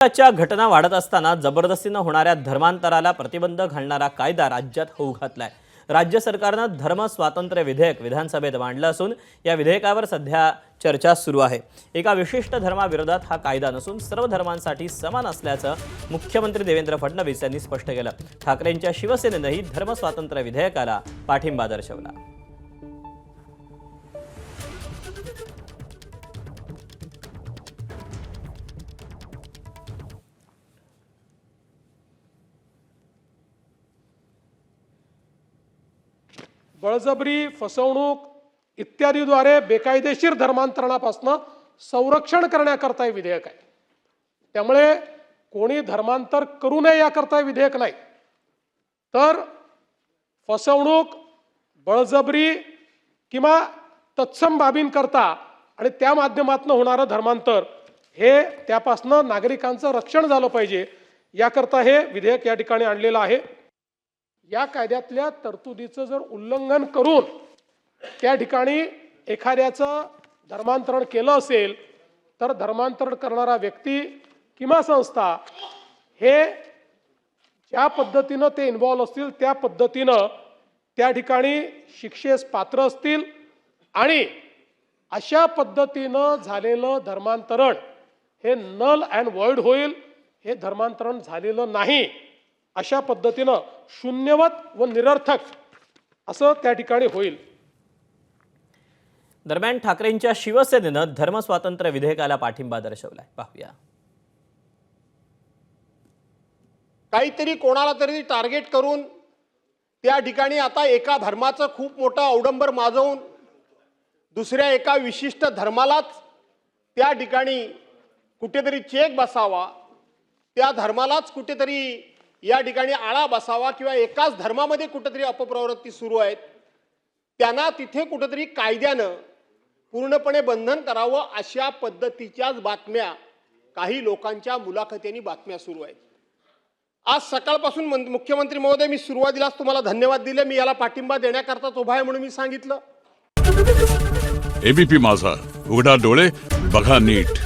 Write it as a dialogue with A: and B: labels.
A: च्या घटना वाढत असताना जबरदस्तीने होणाऱ्या धर्मांतराला प्रतिबंध घालणारा कायदा राज्यात होऊ घातलाय। राज्य सरकारने धर्म स्वातंत्र्य विधेयक विधानसभेत मांडलं असून या विधेयकावर सध्या चर्चा सुरू आहे। एका विशिष्ट धर्माविरोधात हा कायदा नसून सर्व धर्मांसाठी समान असल्याचं मुख्यमंत्री देवेंद्र फडणवीस यांनी स्पष्ट केलं। ठाकरेंच्या शिवसेनेनेही धर्म स्वातंत्र्य विधेयकाला पाठिंबा दर्शवला।
B: बळजबरी, फसवणूक इत्यादीद्वारे बेकायदेशीर धर्मांतरणापासून संरक्षण करण्याकरता हे विधेयक आहे। त्यामुळे कोणी धर्मांतर करू नये याकरता हे विधेयक नाही, तर फसवणूक, बळजबरी किंवा तत्सम बाबींकरता आणि त्या माध्यमातून होणारं धर्मांतर हे त्यापासून नागरिकांचं रक्षण झालं पाहिजे याकरता हे विधेयक या ठिकाणी आणलेलं आहे। या कायद्यातल्या तरतुदीचं जर उल्लंघन करून त्या ठिकाणी एखाद्याचं धर्मांतरण केलं असेल तर धर्मांतरण करणारा व्यक्ती किंवा संस्था हे ज्या पद्धतीनं ते इन्व्हॉल्व असतील त्या पद्धतीनं त्या ठिकाणी शिक्षेस पात्र असतील आणि अशा पद्धतीनं झालेलं धर्मांतरण हे नल अँड व्हॉइड होईल। हे धर्मांतरण झालेलं नाही अशा पद्धतीनं शून्यवत व निरर्थक असं त्या ठिकाणी होईल।
A: दरम्यान ठाकरेंच्या शिवसेनेनं धर्म स्वातंत्र्य विधेयकाला पाठिंबा दर्शवलाय। पाहूया।
C: काहीतरी कोणाला तरी टार्गेट करून त्या ठिकाणी आता एका धर्माचं खूप मोठं अवडंबर माजवून दुसऱ्या एका विशिष्ट धर्मालाच त्या ठिकाणी कुठेतरी चेक बसावा, त्या धर्मालाच कुठेतरी या ठिकाणी आळा बसावा किंवा एकाच धर्मामध्ये कुठेतरी अपप्रवृत्ती सुरू आहेत त्यांना तिथे कुठेतरी कायद्यानं पूर्णपणे बंधन करावं अशा पद्धतीच्याच बातम्या काही लोकांच्या मुलाखतींनी बातम्या सुरू आहेत। आज सकाळपासून मुख्यमंत्री महोदय, मी सुरुवातीलाच तुम्हाला धन्यवाद दिले, मी याला पाठिंबा देण्याकरताच उभा आहे म्हणून मी सांगितलं।
D: एबीपी माझा, उघडा डोळे बघा नीट।